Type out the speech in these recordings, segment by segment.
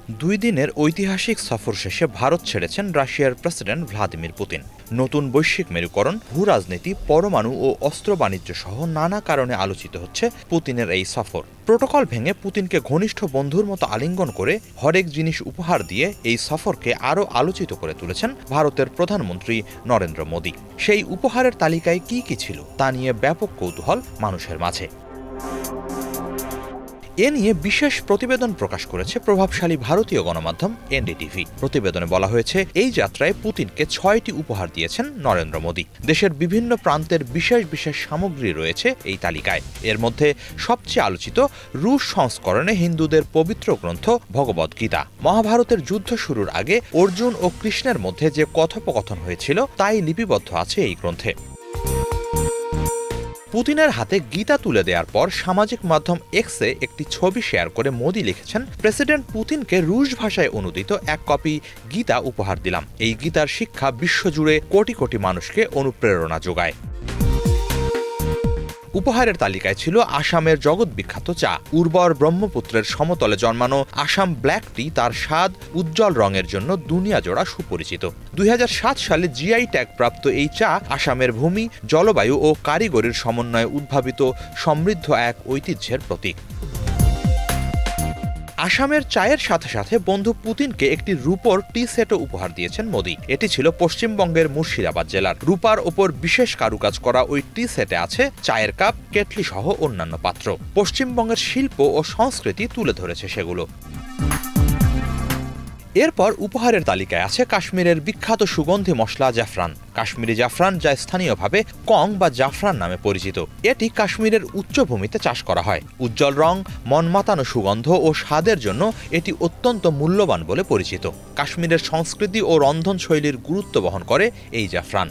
2 দিনের ঐতিহাসিক সফর শেষে ভারত ছেড়েছেন রাশিয়ার প্রেসিডেন্ট ভ্লাদিমির পুতিন। নতুন বৈশ্বিক মেরুকরণ, ভূরাজনীতি, পরমাণু ও অস্ত্র বাণিজ্য সহ নানা কারণে আলোচিত হচ্ছে পুতিনের এই সফর। প্রোটোকল ভেঙে পুতিনকে ঘনিষ্ঠ বন্ধুর মতো আলিঙ্গন করে হরেক জিনিস উপহার দিয়ে এই সফরকে আরও আলোচিত করে তুলেছেন ভারতের প্রধানমন্ত্রী নরেন্দ্র মোদী। সেই উপহারের তালিকায় কি কি ছিল তা নিয়ে ব্যাপক কৌতূহল মানুষের মাঝে। এ নিয়ে বিশেষ প্রতিবেদন প্রকাশ করেছে প্রভাবশালী ভারতীয় গণমাধ্যম এনডিটিভি। প্রতিবেদনে বলা হয়েছে, এই যাত্রায় পুতিনকে 6টি উপহার দিয়েছেন নরেন্দ্র মোদী। দেশের বিভিন্ন প্রান্তের বিশেষ বিশেষ সামগ্রী রয়েছে এই তালিকায়। এর মধ্যে সবচেয়ে আলোচিত রুশ সংস্করণে হিন্দুদের পবিত্র গ্রন্থ ভগবদ্গীতা। মহাভারতের যুদ্ধ শুরুর আগে অর্জুন ও কৃষ্ণের মধ্যে যে কথোপকথন হয়েছিল তাই লিপিবদ্ধ আছে এই গ্রন্থে। পুতিনের হাতে গীতা তুলে দেওয়ার পর সামাজিক মাধ্যম এক্সে একটি ছবি শেয়ার করে মোদী লিখেছেন, প্রেসিডেন্ট পুতিনকে রুশ ভাষায় অনুদিত এক কপি গীতা উপহার দিলাম। এই গীতার শিক্ষা বিশ্বজুড়ে কোটি কোটি মানুষকে অনুপ্রেরণা যোগায়। উপহারের তালিকায় ছিল আসামের জগৎ বিখ্যাত চা। উর্বর ব্রহ্মপুত্রের সমতলে জন্মানো আসাম ব্ল্যাক টি তার স্বাদ, উজ্জ্বল রঙের জন্য দুনিয়া জোড়া সুপরিচিত। 2007 সালে জিআই ট্যাগ প্রাপ্ত এই চা আসামের ভূমি, জলবায়ু ও কারিগরির সমন্বয়ে উদ্ভাবিত সমৃদ্ধ এক ঐতিহ্যের প্রতীক। আসামের চায়ের সাথে সাথে বন্ধু পুতিনকে একটি রূপোর টি সেটও উপহার দিয়েছেন মোদী। এটি ছিল পশ্চিমবঙ্গের মুর্শিদাবাদ জেলার। রূপার ওপর বিশেষ কারুকাজ করা ওই টি সেটে আছে চায়ের কাপ, কেটলি সহ অন্যান্য পাত্র। পশ্চিমবঙ্গের শিল্প ও সংস্কৃতি তুলে ধরেছে সেগুলো। এরপর উপহারের তালিকায় আছে কাশ্মীরের বিখ্যাত সুগন্ধি মশলা জাফরান। কাশ্মীরি জাফরান, যা স্থানীয়ভাবে কং বা জাফরান নামে পরিচিত। এটি কাশ্মীরের উচ্চভূমিতে চাষ করা হয়। উজ্জ্বল রং, মনমাতানো সুগন্ধ ও স্বাদের জন্য এটি অত্যন্ত মূল্যবান বলে পরিচিত। কাশ্মীরের সংস্কৃতি ও রন্ধনশৈলীর গুরুত্ব বহন করে এই জাফরান।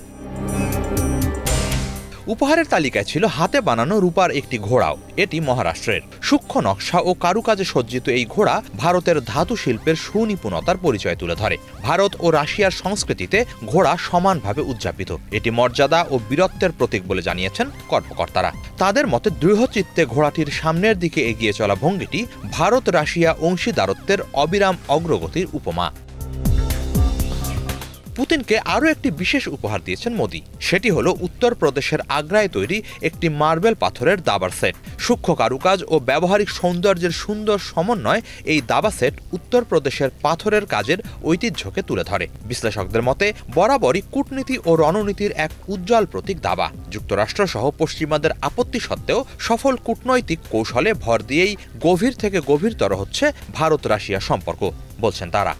উপহারের তালিকায় ছিল হাতে বানানো রূপার একটি ঘোড়াও। এটি মহারাষ্ট্রের। সূক্ষ্ম নকশা ও কারুকাজে সজ্জিত এই ঘোড়া ভারতের ধাতু শিল্পের সুনিপুণতার পরিচয় তুলে ধরে। ভারত ও রাশিয়ার সংস্কৃতিতে ঘোড়া সমানভাবে উদযাপিত। এটি মর্যাদা ও বীরত্বের প্রতীক বলে জানিয়েছেন কর্মকর্তারা। তাদের মতে দৃঢ়চিত্তে ঘোড়াটির সামনের দিকে এগিয়ে চলা ভঙ্গিটি ভারত রাশিয়া অংশীদারত্বের অবিরাম অগ্রগতির উপমা। পুতিনকে আরও একটি বিশেষ উপহার দিয়েছেন মোদী। সেটি হল উত্তরপ্রদেশের আগ্রায় তৈরি একটি মার্বেল পাথরের দাবার সেট। সূক্ষ্ম কারুকাজ ও ব্যবহারিক সৌন্দর্যের সুন্দর সমন্বয় এই দাবা সেট উত্তরপ্রদেশের পাথরের কাজের ঐতিহ্যকে তুলে ধরে। বিশ্লেষকদের মতে বরাবরই কূটনীতি ও রণনীতির এক উজ্জ্বল প্রতীক দাবা। যুক্তরাষ্ট্রসহ পশ্চিমাদের আপত্তি সত্ত্বেও সফল কূটনৈতিক কৌশলে ভর দিয়েই গভীর থেকে গভীরতর হচ্ছে ভারত রাশিয়া সম্পর্ক, বলছেন তারা।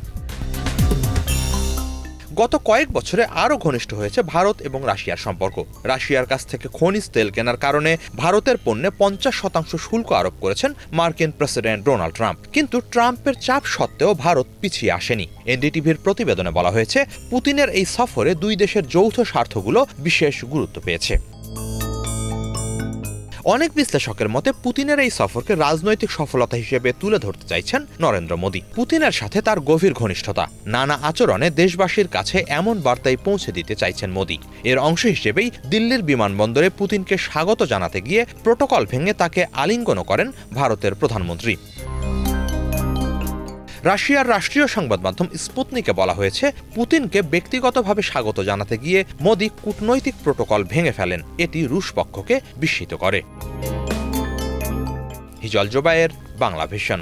গত কয়েক বছরে আরও ঘনিষ্ঠ হয়েছে ভারত এবং রাশিয়ার সম্পর্ক। রাশিয়ার কাছ থেকে খনিজ তেল কেনার কারণে ভারতের পণ্যে 50% শুল্ক আরোপ করেছেন মার্কিন প্রেসিডেন্ট ডোনাল্ড ট্রাম্প। কিন্তু ট্রাম্পের চাপ সত্ত্বেও ভারত পিছিয়ে আসেনি। এনডিটিভির প্রতিবেদনে বলা হয়েছে, পুতিনের এই সফরে দুই দেশের যৌথ স্বার্থগুলো বিশেষ গুরুত্ব পেয়েছে। অনেক বিশ্লেষকের মতে পুতিনের এই সফরকে রাজনৈতিক সফলতা হিসেবে তুলে ধরতে চাইছেন নরেন্দ্র মোদী। পুতিনের সাথে তার গভীর ঘনিষ্ঠতা, নানা আচরণে দেশবাসীর কাছে এমন বার্তাই পৌঁছে দিতে চাইছেন মোদী। এর অংশ হিসেবেই দিল্লির বিমানবন্দরে পুতিনকে স্বাগত জানাতে গিয়ে প্রোটোকল ভেঙে তাকে আলিঙ্গন করেন ভারতের প্রধানমন্ত্রী। রাশিয়ার রাষ্ট্রীয় সংবাদ মাধ্যম স্পুতনিকে বলা হয়েছে, পুতিনকে ব্যক্তিগতভাবে স্বাগত জানাতে গিয়ে মোদী কূটনৈতিক প্রোটোকল ভেঙে ফেলেন। এটি রুশ পক্ষকে বিস্মিত করে। হিজল জোবায়ের, বাংলা ভিশন।